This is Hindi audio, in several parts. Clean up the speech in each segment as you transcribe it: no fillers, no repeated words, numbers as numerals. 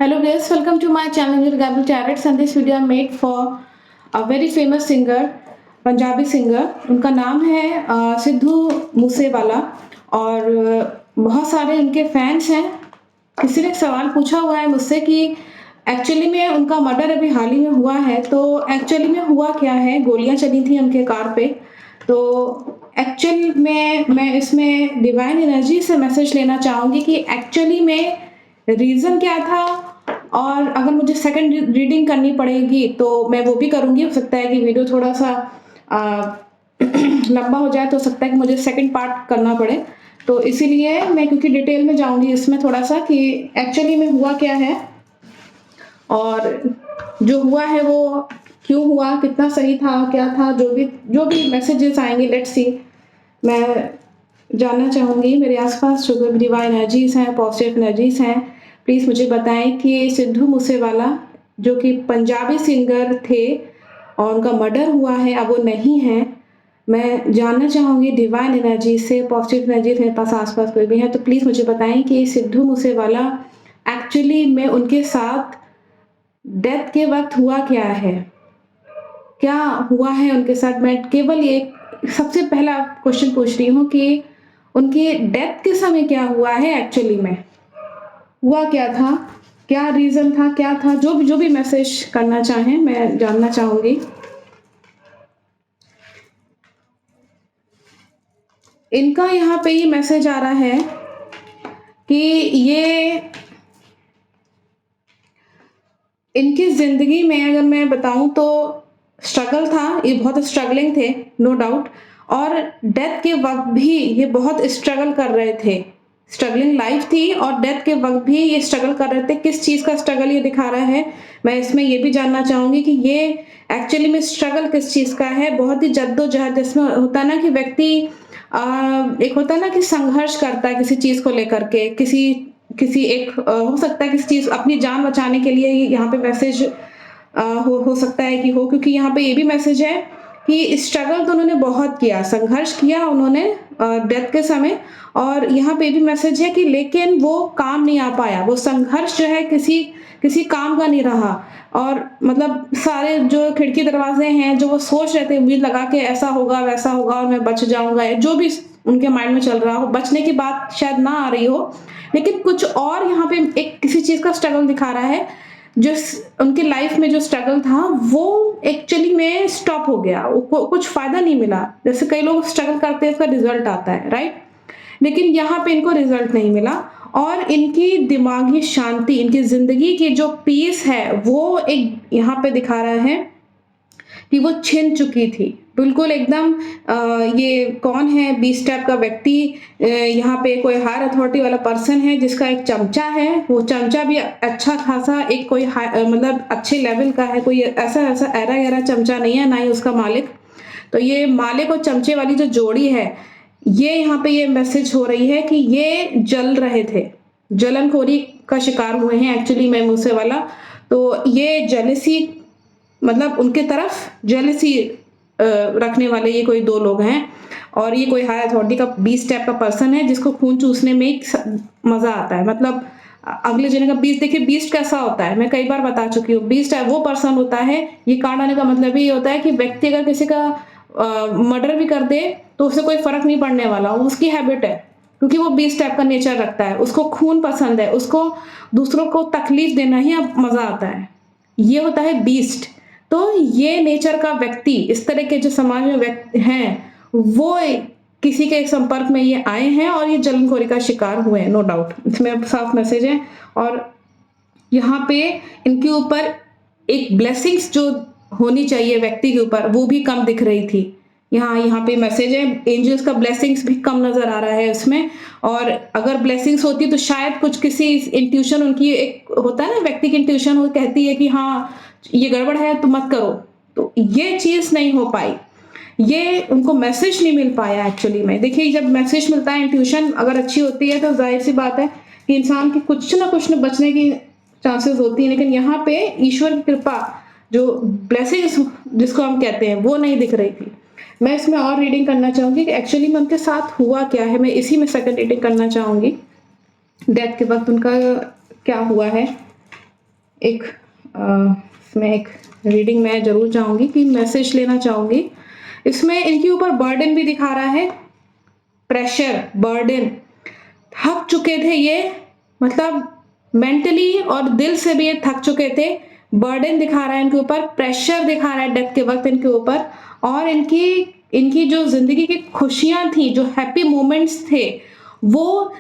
Hello guys, welcome to my channel your Gabriel Tarot and this video I made for a very famous singer, Punjabi singer. उनका नाम है सिद्धू मूसेवाला और बहुत सारे उनके फैंस हैं। किसी ने एक सवाल पूछा हुआ है मुझसे कि एक्चुअली में उनका मर्डर अभी हाल ही में हुआ है, तो एक्चुअली में हुआ क्या है। गोलियां चली थी उनके कार पे। तो एक्चुअल में मैं इसमें डिवाइन एनर्जी से मैसेज लेना चाहूँगी कि एक्चुअली में रीज़न क्या था, और अगर मुझे सेकंड रीडिंग करनी पड़ेगी तो मैं वो भी करूँगी। हो सकता है कि वीडियो थोड़ा सा लंबा हो जाए, तो हो सकता है कि मुझे सेकंड पार्ट करना पड़े। तो इसीलिए मैं क्योंकि डिटेल में जाऊँगी इसमें थोड़ा सा कि एक्चुअली में हुआ क्या है और जो हुआ है वो क्यों हुआ, कितना सही था, क्या था, जो भी मैसेजेस आएंगे लेट्स सी। मैं जानना चाहूँगी मेरे आसपास जो डिवाइन एनर्जीज़ हैं, पॉजिटिव एनर्जीज़ हैं, प्लीज़ मुझे बताएं कि सिद्धू मूसेवाला जो कि पंजाबी सिंगर थे और उनका मर्डर हुआ है, अब वो नहीं है। मैं जानना चाहूँगी डिवाइन एनर्जी से, पॉजिटिव एनर्जी मेरे पास आसपास कोई भी है तो प्लीज़ मुझे बताएं कि सिद्धू मूसेवाला एक्चुअली में उनके साथ डेथ के वक्त हुआ क्या है, क्या हुआ है उनके साथ। मैं केवल ये सबसे पहला क्वेश्चन पूछ रही हूँ कि उनकी डेथ के समय क्या हुआ है, एक्चुअली में हुआ क्या था, क्या रीज़न था, क्या था, जो भी मैसेज करना चाहें मैं जानना चाहूँगी। इनका यहाँ पे ये मैसेज आ रहा है कि ये इनकी ज़िंदगी में अगर मैं बताऊँ तो स्ट्रगल था, ये बहुत स्ट्रगलिंग थे नो डाउट, और डेथ के वक्त भी ये बहुत स्ट्रगल कर रहे थे। स्ट्रगलिंग लाइफ थी और डेथ के वक्त भी ये स्ट्रगल कर रहे थे। किस चीज़ का स्ट्रगल ये दिखा रहा है, मैं इसमें ये भी जानना चाहूँगी कि ये एक्चुअली में स्ट्रगल किस चीज़ का है। बहुत ही जद्दोजहद, जिसमें होता है ना कि व्यक्ति एक होता है ना कि संघर्ष करता है किसी चीज़ को लेकर के, किसी एक हो सकता है किसी चीज़ अपनी जान बचाने के लिए यहाँ पे मैसेज हो सकता है कि हो, क्योंकि यहाँ पे ये भी मैसेज है कि स्ट्रगल तो उन्होंने बहुत किया, संघर्ष किया उन्होंने डेथ के समय। और यहाँ पे भी मैसेज है कि लेकिन वो काम नहीं आ पाया, वो संघर्ष जो है किसी किसी काम का नहीं रहा। और मतलब सारे जो खिड़की दरवाजे हैं जो वो सोच रहे थे, उम्मीद लगा के ऐसा होगा वैसा होगा और मैं बच जाऊंगा, जो भी उनके माइंड में चल रहा हो, बचने की बात शायद ना आ रही हो, लेकिन कुछ और यहाँ पे एक किसी चीज़ का स्ट्रगल दिखा रहा है। जो उनकी लाइफ में जो स्ट्रगल था वो एक्चुअली में स्टॉप हो गया, कुछ फायदा नहीं मिला। जैसे कई लोग स्ट्रगल करते हैं, इसका रिजल्ट आता है, राइट, लेकिन यहाँ पे इनको रिजल्ट नहीं मिला। और इनकी दिमागी शांति, इनकी जिंदगी की जो पीस है वो एक यहाँ पे दिखा रहा है कि वो छिन चुकी थी बिल्कुल एकदम। ये कौन है, 20 टाइप का व्यक्ति, यहाँ पे कोई हायर अथॉरिटी वाला पर्सन है जिसका एक चमचा है। वो चमचा भी अच्छा खासा एक कोई मतलब अच्छे लेवल का है, कोई ऐसा ऐसा ऐरा गहरा चमचा नहीं है, ना ही उसका मालिक। तो ये मालिक और चमचे वाली जो जोड़ी है, ये यहाँ पे ये मैसेज हो रही है कि ये जल रहे थे, जलनखोरी का शिकार हुए हैं एक्चुअली में मूसेवाला। तो ये जेलसी, मतलब उनके तरफ जेलसी रखने वाले ये कोई दो लोग हैं, और ये कोई हाई अथॉरिटी का 20 टाइप का पर्सन है जिसको खून चूसने में एक मजा आता है। मतलब अगले जने का 20, देखिए 20 कैसा होता है, मैं कई बार बता चुकी हूँ। 20 टाइप वो पर्सन होता है। ये कांड आने का मतलब ये होता है कि व्यक्ति अगर किसी का मर्डर भी कर दे तो उससे कोई फर्क नहीं पड़ने वाला, उसकी हैबिट है, क्योंकि वो 20 टाइप का नेचर रखता है, उसको खून पसंद है, उसको दूसरों को तकलीफ देना ही अब मजा आता है। ये होता है बीस्ट। तो ये नेचर का व्यक्ति, इस तरह के जो समाज में व्यक्ति हैं, वो किसी के संपर्क में ये आए हैं और ये जलनखोरी का शिकार हुए हैं, नो डाउट, इसमें साफ मैसेज है। और यहाँ पे इनके ऊपर एक ब्लेसिंग्स जो होनी चाहिए व्यक्ति के ऊपर, वो भी कम दिख रही थी। यहाँ पे मैसेज है, एंजल्स का ब्लेसिंग्स भी कम नजर आ रहा है इसमें। और अगर ब्लेसिंग्स होती तो शायद कुछ किसी इंट्यूशन उनकी, एक होता है ना व्यक्ति की इंट्यूशन, वो कहती है कि हाँ ये गड़बड़ है तो मत करो, तो ये चीज नहीं हो पाई, ये उनको मैसेज नहीं मिल पाया एक्चुअली में। देखिए जब मैसेज मिलता है, इंट्यूशन अगर अच्छी होती है तो जाहिर सी बात है कि इंसान की कुछ ना बचने की चांसेस होती है, लेकिन यहाँ पे ईश्वर की कृपा, जो ब्लेसिंग्स जिसको हम कहते हैं, वो नहीं दिख रही थी। मैं इसमें और रीडिंग करना चाहूंगी कि एक्चुअली में उनके साथ हुआ क्या है। मैं इसी में सेकंड रीडिंग करना चाहूंगी, डेथ के वक्त उनका क्या हुआ है। एक इसमें एक रीडिंग मैं ज़रूर चाहूँगी कि मैसेज लेना चाहूँगी। इसमें इनके ऊपर बर्डन भी दिखा रहा है, प्रेशर, बर्डन, थक चुके थे ये, मतलब मेंटली और दिल से भी ये थक चुके थे। बर्डन दिखा रहा है इनके ऊपर, प्रेशर दिखा रहा है डेथ के वक़्त इनके ऊपर, और इनकी इनकी जो ज़िंदगी की खुशियाँ थी, जो हैप्पी मोमेंट्स थे, वो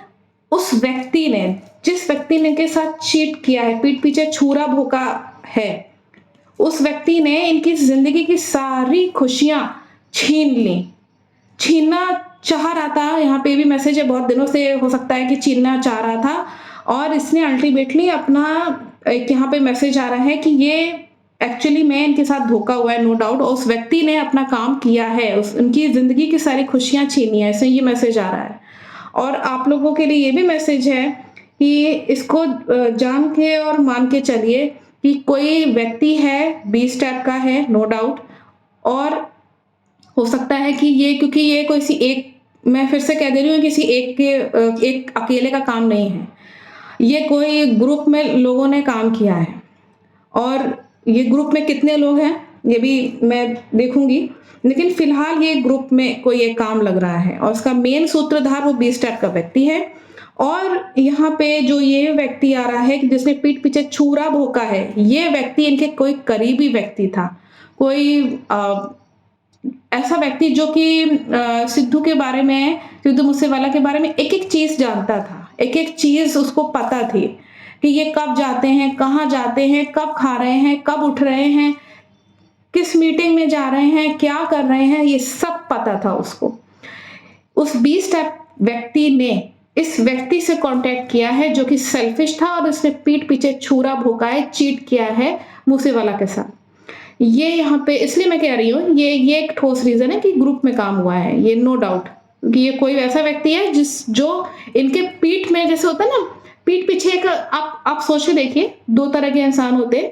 उस व्यक्ति ने, जिस व्यक्ति ने इनके साथ चीट किया है, पीठ पीछे छुरा भोंका है, उस व्यक्ति ने इनकी ज़िंदगी की सारी खुशियाँ छीन ली। छीनना चाह रहा था, यहाँ पे भी मैसेज है, बहुत दिनों से हो सकता है कि छीनना चाह रहा था, और इसने अल्टीमेटली अपना, एक यहाँ पे मैसेज आ रहा है कि ये एक्चुअली में इनके साथ धोखा हुआ है, नो डाउट, और उस व्यक्ति ने अपना काम किया है, उस उनकी ज़िंदगी की सारी खुशियाँ छीनी है, ऐसे ये मैसेज आ रहा है। और आप लोगों के लिए ये भी मैसेज है कि इसको जान के और मान के चलिए कि कोई व्यक्ति है, 20 टाइप का है, नो डाउट, और हो सकता है कि ये, क्योंकि ये किसी एक, मैं फिर से कह दे रही हूँ, किसी एक के एक अकेले का काम नहीं है। ये कोई ग्रुप में लोगों ने काम किया है, और ये ग्रुप में कितने लोग हैं, ये भी मैं देखूँगी। लेकिन फ़िलहाल ये ग्रुप में कोई एक काम लग रहा है, और उसका मेन सूत्रधार वो 20 टाइप का व्यक्ति है। और यहाँ पे जो ये व्यक्ति आ रहा है कि जिसने पीठ पीछे छुरा भोंका है, ये व्यक्ति इनके कोई करीबी व्यक्ति था। कोई ऐसा व्यक्ति जो कि सिद्धू के बारे में, सिद्धू मूसेवाला के बारे में एक-एक चीज़ जानता था, एक-एक चीज़ उसको पता थी कि ये कब जाते हैं, कहाँ जाते हैं, कब खा रहे हैं, कब उठ रहे हैं, किस मीटिंग में जा रहे हैं, क्या कर रहे हैं, ये सब पता था उसको। उस 20 टाइप व्यक्ति ने इस व्यक्ति से कॉन्टैक्ट किया है जो कि सेल्फिश था, और उसने पीठ पीछे छुरा भोंका है, चीट किया है मूसेवाला के साथ। ये यहाँ पे इसलिए मैं कह रही हूँ, ये एक ठोस रीज़न है कि ग्रुप में काम हुआ है, ये नो डाउट, कि ये कोई ऐसा व्यक्ति है जो इनके पीठ में, जैसे होता है ना, पीठ पीछे एक, आप सोच के देखिए, 2 तरह के इंसान होते हैं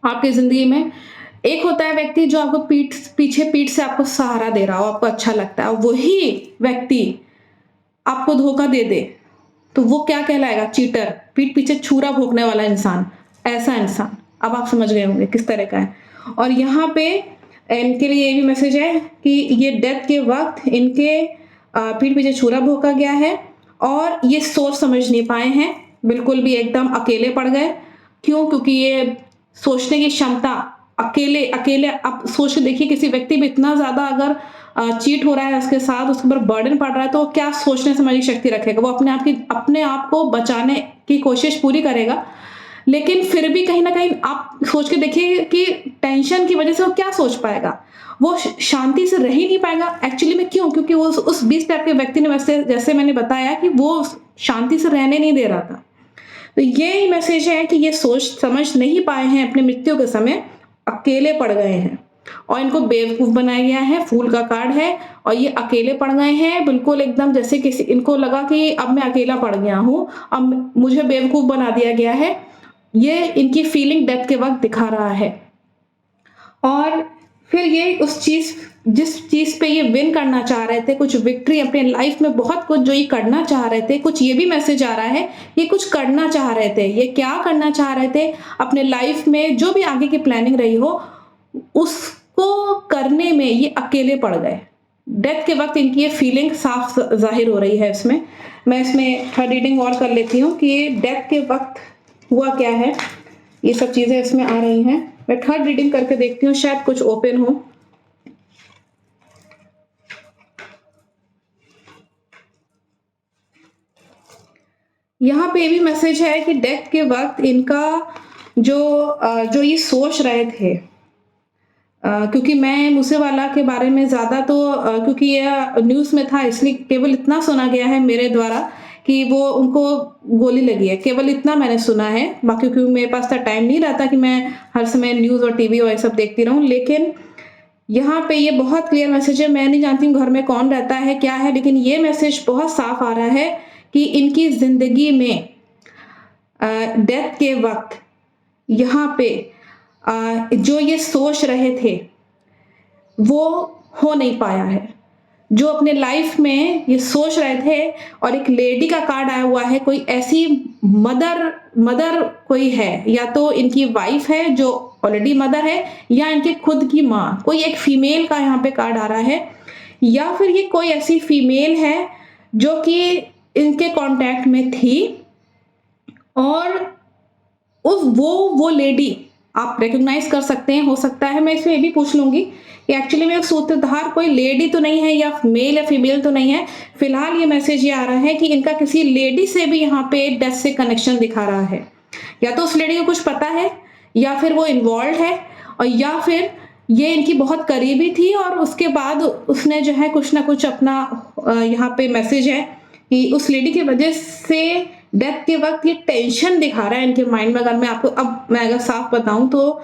आपकी ज़िंदगी में। एक होता है व्यक्ति जो आपको पीठ से आपको सहारा दे रहा हो, आपको अच्छा लगता है, और वही व्यक्ति आपको धोखा दे दे, तो वो क्या कहलाएगा? चीटर, पीठ पीछे छुरा भोंकने वाला इंसान, ऐसा इंसान। अब आप समझ गए होंगे किस तरह का है। और यहाँ पे इनके लिए ये भी मैसेज है कि ये डेथ के वक़्त इनके पीठ पीछे छुरा भोंका गया है, और ये सोच समझ नहीं पाए हैं, बिल्कुल भी एकदम अकेले पड़ गए। क्यों? क्योंकि ये सोचने की क्षमता, अकेले अकेले आप सोच के देखिए, किसी व्यक्ति पे इतना ज़्यादा अगर चीट हो रहा है उसके साथ, उसके ऊपर बर्डन पड़ रहा है, तो वो क्या सोचने समझने की शक्ति रखेगा? वो अपने आप को बचाने की कोशिश पूरी करेगा, लेकिन फिर भी कहीं न कहीं आप सोच के देखिए कि टेंशन की वज़ह से वो क्या सोच पाएगा? वो शांति से रह ही नहीं पाएगा एक्चुअली में। क्यों? क्योंकि वो उस 20 टाइप के व्यक्ति ने, वैसे जैसे मैंने बताया कि वो शांति से रहने नहीं दे रहा था। तो ये मैसेज है कि ये सोच समझ नहीं पाए हैं अपनी मृत्यु के समय, अकेले पड़ गए हैं, और इनको बेवकूफ़ बनाया गया है, फूल का कार्ड है, और ये अकेले पड़ गए हैं, बिल्कुल एकदम जैसे किसी, इनको लगा कि अब मैं अकेला पड़ गया हूँ, अब मुझे बेवकूफ़ बना दिया गया है। ये इनकी फीलिंग डेथ के वक़्त दिखा रहा है। और फिर ये उस चीज़, जिस चीज़ पे ये विन करना चाह रहे थे, कुछ विक्ट्री अपने लाइफ में, बहुत कुछ जो ये करना चाह रहे थे, कुछ ये भी मैसेज आ रहा है, ये कुछ करना चाह रहे थे। ये क्या करना चाह रहे थे अपने लाइफ में, जो भी आगे की प्लानिंग रही हो, उसको करने में ये अकेले पड़ गए। डेथ के वक़्त इनकी ये फीलिंग साफ ज़ाहिर हो रही है इसमें। मैं इसमें थर्ड रीडिंग और कर लेती हूँ कि डेथ के वक़्त हुआ क्या है, ये सब चीज़ें इसमें आ रही हैं। मैं थर्ड रीडिंग करके देखती हूँ, शायद कुछ ओपन हो। यहाँ पे भी मैसेज है कि डेथ के वक़्त इनका जो ये सोच रहे थे, क्योंकि मैं मूसेवाला के बारे में ज़्यादा तो क्योंकि यह न्यूज़ में था, इसलिए केवल इतना सुना गया है मेरे द्वारा कि वो उनको गोली लगी है, केवल इतना मैंने सुना है। बाकी क्योंकि मेरे पास इतना टाइम नहीं रहता कि मैं हर समय न्यूज़ और टीवी और ये सब देखती रहूँ। लेकिन यहाँ पे ये बहुत क्लियर मैसेज है, मैं नहीं जानती हूँ घर में कौन रहता है, क्या है, लेकिन ये मैसेज बहुत साफ आ रहा है कि इनकी ज़िंदगी में डेथ के वक़्त यहाँ पे जो ये सोच रहे थे, वो हो नहीं पाया है। जो अपने लाइफ में ये सोच रहे थे, और एक लेडी का कार्ड आया हुआ है, कोई ऐसी मदर मदर कोई है, या तो इनकी वाइफ है जो ऑलरेडी मदर है, या इनके खुद की माँ, कोई एक फीमेल का यहाँ पे कार्ड आ रहा है, या फिर ये कोई ऐसी फीमेल है जो कि इनके कांटेक्ट में थी, और उस वो लेडी आप रिकॉग्नाइज कर सकते हैं। हो सकता है मैं इसमें ये भी पूछ लूंगी कि एक्चुअली में सूत्रधार कोई लेडी तो नहीं है, या मेल या फीमेल तो नहीं है। फिलहाल ये मैसेज ये आ रहा है कि इनका किसी लेडी से भी यहाँ पे डेथ से कनेक्शन दिखा रहा है, या तो उस लेडी को कुछ पता है, या फिर वो इन्वॉल्व है, और या फिर ये इनकी बहुत करीबी थी, और उसके बाद उसने जो है कुछ ना कुछ अपना यहाँ पे मैसेज है कि उस लेडी की वजह से डेथ के वक्त ये टेंशन दिखा रहा है इनके माइंड में। अगर मैं आपको अब मैं अगर साफ बताऊं तो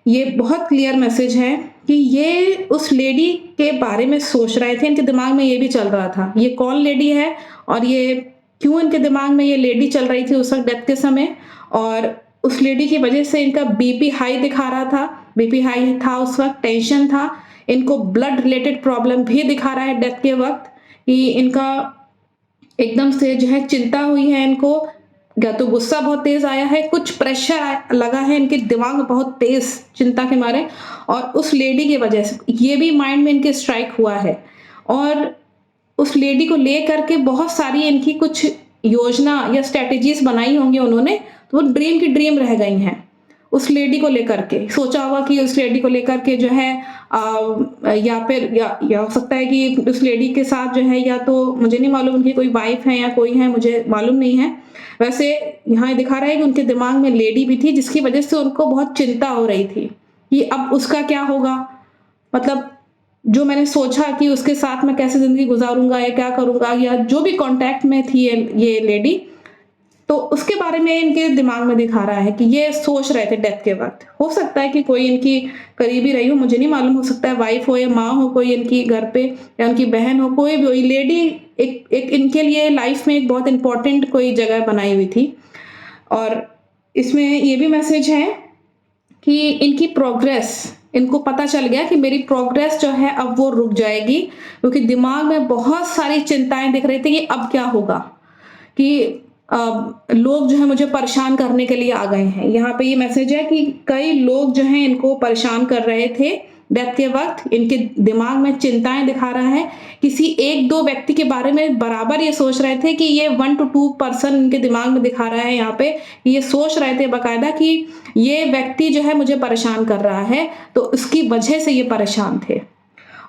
ये बहुत क्लियर मैसेज है कि ये उस लेडी के बारे में सोच रहे थे, इनके दिमाग में ये भी चल रहा था ये कौन लेडी है, और ये क्यों इनके दिमाग में ये लेडी चल रही थी उस वक्त डेथ के समय, और उस लेडी की वजह से इनका बीपी हाई दिखा रहा था, बीपी हाई था उस वक्त, टेंशन था, इनको ब्लड रिलेटेड प्रॉब्लम भी दिखा रहा है डेथ के वक्त, कि इनका एकदम से जो है चिंता हुई है इनको, या तो गुस्सा बहुत तेज आया है, कुछ प्रेशर लगा है इनके दिमाग में बहुत तेज चिंता के मारे, और उस लेडी की वजह से ये भी माइंड में इनके स्ट्राइक हुआ है, और उस लेडी को लेकर के बहुत सारी इनकी कुछ योजना या स्ट्रेटेजीज बनाई होंगी उन्होंने, तो वो ड्रीम की ड्रीम रह गई हैं। उस लेडी को लेकर के सोचा होगा कि उस लेडी को लेकर के जो है या फिर या हो सकता है कि उस लेडी के साथ जो है, या तो मुझे नहीं मालूम उनकी कोई वाइफ है या कोई है, मुझे मालूम नहीं है। वैसे यहाँ दिखा रहा है कि उनके दिमाग में लेडी भी थी, जिसकी वजह से उनको बहुत चिंता हो रही थी कि अब उसका क्या होगा, मतलब जो मैंने सोचा कि उसके साथ मैं कैसे जिंदगी गुजारूंगा या क्या करूंगा, या जो भी कांटेक्ट में थी ये लेडी, तो उसके बारे में इनके दिमाग में दिखा रहा है कि ये सोच रहे थे डेथ के वक्त। हो सकता है कि कोई इनकी करीबी रही हो, मुझे नहीं मालूम, हो सकता है वाइफ हो या माँ हो कोई इनकी घर पे, या उनकी बहन हो, कोई भी हो, लेडी एक इनके लिए लाइफ में एक बहुत इंपॉर्टेंट कोई जगह बनाई हुई थी। और इसमें ये भी मैसेज है कि इनकी प्रोग्रेस, इनको पता चल गया कि मेरी प्रोग्रेस जो है अब वो रुक जाएगी, क्योंकि दिमाग में बहुत सारी चिंताएं दिख रही थी कि अब क्या होगा, कि लोग जो है मुझे परेशान करने के लिए आ गए हैं। यहाँ पे ये मैसेज है कि कई लोग जो हैं इनको परेशान कर रहे थे डेथ के वक्त, इनके दिमाग में चिंताएं दिखा रहा है। किसी एक दो व्यक्ति के बारे में बराबर ये सोच रहे थे कि ये 1 to 2 पर्सन इनके दिमाग में दिखा रहा है यहाँ पे, ये सोच रहे थे बकायदा कि ये व्यक्ति जो है मुझे परेशान कर रहा है, तो इसकी वजह से ये परेशान थे।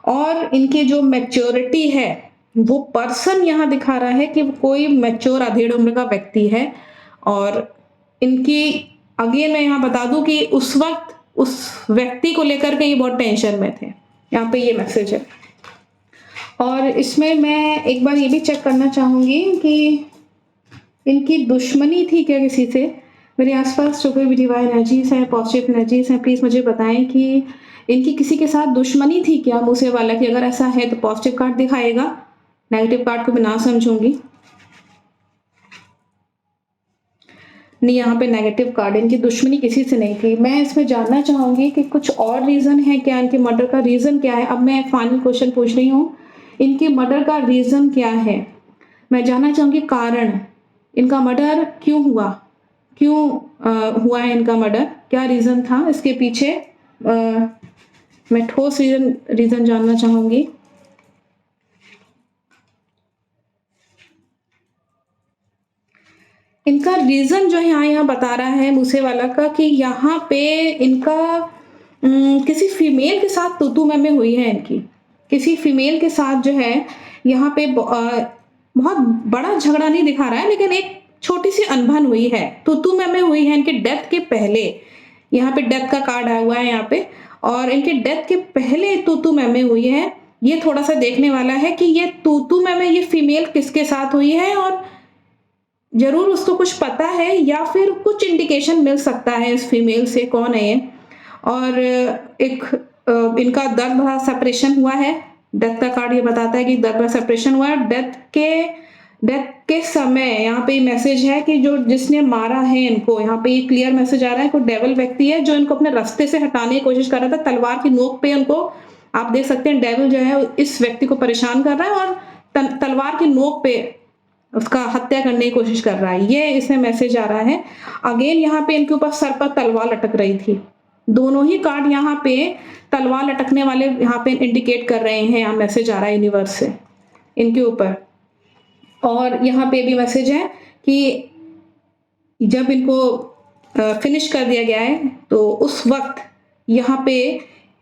और इनकी जो मैच्योरिटी है, वो पर्सन यहाँ दिखा रहा है कि कोई मैच्योर अधेड़ उम्र का व्यक्ति है, और इनकी अगेन मैं यहाँ बता दूं कि उस वक्त उस व्यक्ति को लेकर के ये बहुत टेंशन में थे। यहाँ पे ये मैसेज है। और इसमें मैं एक बार ये भी चेक करना चाहूंगी कि इनकी दुश्मनी थी क्या किसी से। मेरे आसपास जो कोई भी डिवाइन एनर्जीज हैं, पॉजिटिव एनर्जीज हैं, प्लीज मुझे बताएं कि इनकी किसी के साथ दुश्मनी थी क्या मूसे वाला की। अगर ऐसा है तो पॉजिटिव कार्ड दिखाएगा, नेगेटिव कार्ड को मैं ना समझूंगी। नहीं, यहाँ पे नेगेटिव कार्ड, इनकी दुश्मनी किसी से नहीं थी। मैं इसमें जानना चाहूंगी कि कुछ और रीजन है क्या, इनके मर्डर का रीजन क्या है। अब मैं फाइनल क्वेश्चन पूछ रही हूँ, इनके मर्डर का रीजन क्या है। मैं जानना चाहूंगी कारण, इनका मर्डर क्यों हुआ, क्यों हुआ है इनका मर्डर, क्या रीजन था इसके पीछे। मैं ठोस रीजन जानना चाहूंगी। इनका रीजन जो है यहाँ बता रहा है मूसे वाला का कि यहाँ पे इनका किसी फीमेल के साथ तू मैं हुई है। इनकी किसी फीमेल के साथ जो है यहाँ पे बहुत बड़ा झगड़ा नहीं दिखा रहा है, लेकिन एक छोटी सी अनबन हुई है, तू मैं हुई है इनके डेथ के पहले। यहाँ पे डेथ का कार्ड आया हुआ है यहाँ पे, और इनके डेथ के पहले तू मैं हुई है। ये थोड़ा सा देखने वाला है कि ये तू मैं ये फीमेल किसके साथ हुई है, और जरूर उसको कुछ पता है या फिर कुछ इंडिकेशन मिल सकता है इस फीमेल से, कौन है ये। और एक इनका दर्द भरा सेपरेशन हुआ है। डेथ का कार्ड ये बताता है कि दर्द भरा सेपरेशन हुआ है। डेथ के समय यहाँ पे मैसेज है कि जो जिसने मारा है इनको, यहाँ पे ये क्लियर मैसेज आ रहा है, कोई डेविल व्यक्ति है जो इनको अपने रास्ते से हटाने की कोशिश कर रहा था, तलवार की नोक पे उनको आप देख सकते हैं डेविल जो है इस व्यक्ति को परेशान कर रहा है और तलवार की नोक पे उसका हत्या करने की कोशिश कर रहा है। ये इसमें मैसेज आ रहा है। अगेन यहाँ पे इनके ऊपर सर पर तलवार लटक रही थी। दोनों ही कार्ड यहाँ पे तलवार लटकने वाले यहाँ पे इंडिकेट कर रहे हैं। यहाँ मैसेज आ रहा है यूनिवर्स से इनके ऊपर। और यहाँ पे भी मैसेज है कि जब इनको फिनिश कर दिया गया है तो उस वक्त यहाँ पे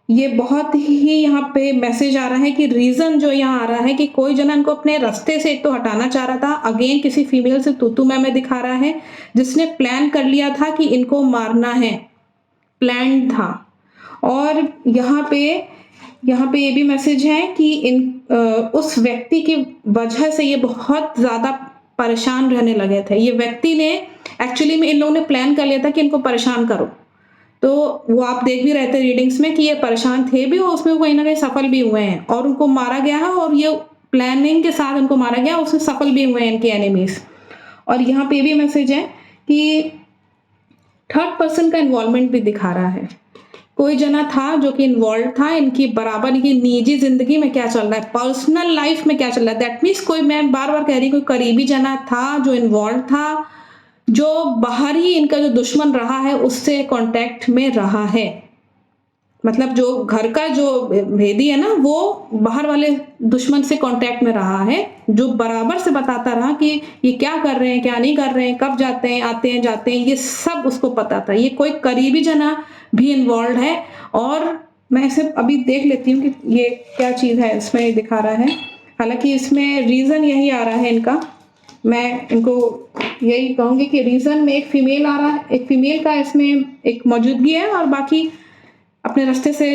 ये बहुत ही यहाँ पे मैसेज आ रहा है कि रीजन जो यहाँ आ रहा है कि कोई जना इनको अपने रास्ते से एक तो हटाना चाह रहा था। अगेन किसी फीमेल से तू मैं दिखा रहा है जिसने प्लान कर लिया था कि इनको मारना है, प्लान था। और यहाँ पे ये भी मैसेज है कि उस व्यक्ति की वजह से ये बहुत ज्यादा परेशान रहने लगे थे। ये व्यक्ति ने एक्चुअली में इन लोगों ने प्लान कर लिया था कि इनको परेशान करो, तो वो आप देख भी रहे थे रीडिंग्स में कि ये परेशान थे भी और उसमें कहीं ना कहीं सफल भी हुए हैं और उनको मारा गया है और ये प्लानिंग के साथ उनको मारा गया, उसमें सफल भी हुए हैं इनके एनिमीज। और यहाँ पे भी मैसेज है कि थर्ड पर्सन का इन्वॉल्वमेंट भी दिखा रहा है। कोई जना था जो कि इन्वॉल्व था इनकी बराबर, इनकी निजी जिंदगी में क्या चल रहा है, पर्सनल लाइफ में क्या चल रहा है। दैट मीन्स कोई, मैं बार बार कह रही कोई करीबी जना था जो इन्वॉल्व था, जो बाहर ही इनका जो दुश्मन रहा है उससे कांटेक्ट में रहा है। मतलब जो घर का जो भेदी है ना वो बाहर वाले दुश्मन से कांटेक्ट में रहा है, जो बराबर से बताता रहा कि ये क्या कर रहे हैं, क्या नहीं कर रहे हैं, कब जाते हैं, आते हैं, जाते हैं, ये सब उसको पता था। ये कोई करीबी जना भी इन्वॉल्व है। और मैं इसे अभी देख लेती हूँ कि ये क्या चीज़ है इसमें दिखा रहा है। हालांकि इसमें रीज़न यही आ रहा है इनका, मैं इनको यही कहूँगी कि रीज़न में एक फीमेल आ रहा है, एक फीमेल का इसमें एक मौजूदगी है और बाकी अपने रास्ते से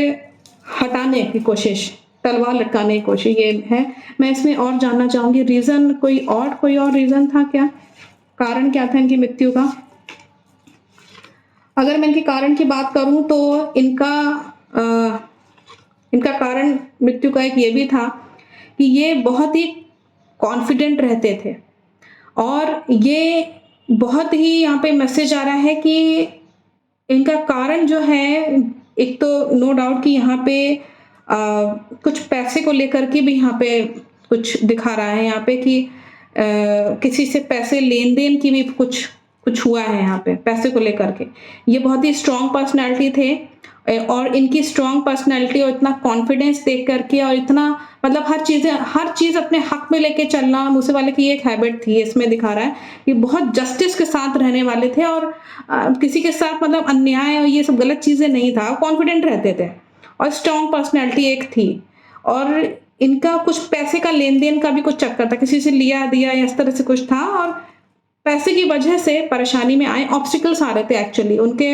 हटाने की कोशिश, तलवार लटकाने की कोशिश ये है। मैं इसमें और जानना चाहूँगी रीज़न, कोई और रीज़न था क्या, कारण क्या था इनकी मृत्यु का। अगर मैं इनके कारण की बात करूं तो इनका कारण मृत्यु का एक ये भी था कि ये बहुत ही कॉन्फिडेंट रहते थे और ये बहुत ही यहाँ पे मैसेज आ रहा है कि इनका कारण जो है, एक तो नो डाउट कि यहाँ पे कुछ पैसे को लेकर के भी यहाँ पे कुछ दिखा रहा है यहाँ पे कि किसी से पैसे लेन देन की भी कुछ हुआ है यहाँ पे पैसे को लेकर के। ये बहुत ही स्ट्रॉन्ग पर्सनालिटी थे और इनकी स्ट्रॉन्ग पर्सनालिटी और इतना कॉन्फिडेंस देख करके और इतना मतलब हर चीज़ अपने हक में लेके चलना मुझसे वाले की एक हैबिट थी, इसमें दिखा रहा है कि बहुत जस्टिस के साथ रहने वाले थे और किसी के साथ मतलब अन्याय और ये सब गलत चीज़ें नहीं था, कॉन्फिडेंट रहते थे और स्ट्रॉन्ग पर्सनैलिटी एक थी। और इनका कुछ पैसे का लेन देन का भी कुछ चक्कर था, किसी से लिया दिया या इस तरह से कुछ था और पैसे की वजह से परेशानी में आए, ऑब्स्टिकल्स आ रहे थे एक्चुअली उनके।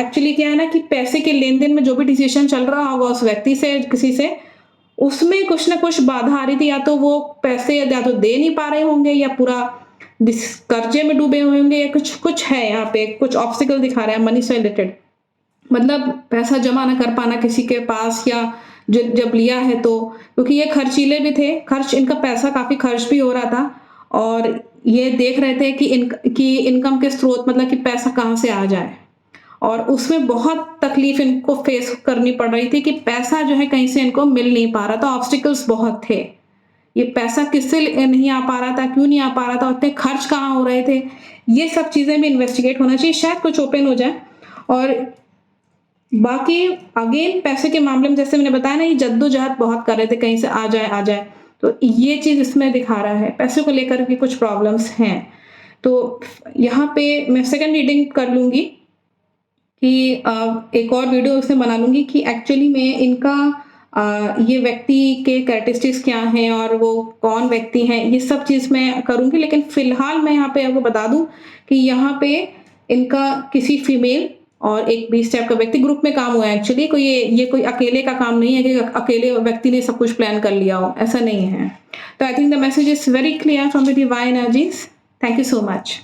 एक्चुअली क्या है ना कि पैसे के लेन देन में जो भी डिसीजन चल रहा होगा उस व्यक्ति से किसी से, उसमें कुछ ना कुछ बाधा आ रही थी, या तो वो पैसे या तो दे नहीं पा रहे होंगे या पूरा कर्जे में डूबे हुए होंगे या कुछ है यहाँ पे, कुछ ऑब्स्टिकल दिखा रहा है मनी से रिलेटेड, मतलब पैसा जमा ना कर पाना किसी के पास या जब लिया है तो, क्योंकि ये खर्चीले भी थे, इनका पैसा काफी खर्च भी हो रहा था और ये देख रहे थे कि इनकम के स्रोत मतलब कि पैसा कहाँ से आ जाए और उसमें बहुत तकलीफ इनको फेस करनी पड़ रही थी कि पैसा जो है कहीं से इनको मिल नहीं पा रहा था, ऑब्स्टिकल्स बहुत थे। ये पैसा किससे नहीं आ पा रहा था, क्यों नहीं आ पा रहा था, उतने खर्च कहाँ हो रहे थे, ये सब चीजें भी इन्वेस्टिगेट होना चाहिए, शायद कुछ ओपन हो जाए। और बाकी अगेन पैसे के मामले में जैसे मैंने बताया ना, ये जद्दोजहद बहुत कर रहे थे कहीं से आ जाए, तो ये चीज इसमें दिखा रहा है, पैसे को लेकर के कुछ प्रॉब्लम्स हैं। तो यहाँ पे मैं सेकंड रीडिंग कर लूंगी कि एक और वीडियो उसमें बना लूंगी कि एक्चुअली में इनका ये व्यक्ति के कैरेक्टरिस्टिक्स क्या हैं और वो कौन व्यक्ति हैं, ये सब चीज़ मैं करूंगी। लेकिन फिलहाल मैं यहाँ पे आपको बता दूं कि यहाँ पे इनका किसी फीमेल और एक 20 टाइप का व्यक्ति ग्रुप में काम हुआ है एक्चुअली, कोई ये कोई अकेले का काम नहीं है कि अकेले व्यक्ति ने सब कुछ प्लान कर लिया हो, ऐसा नहीं है। तो I think the message is very clear from the divine energies. Thank you so much.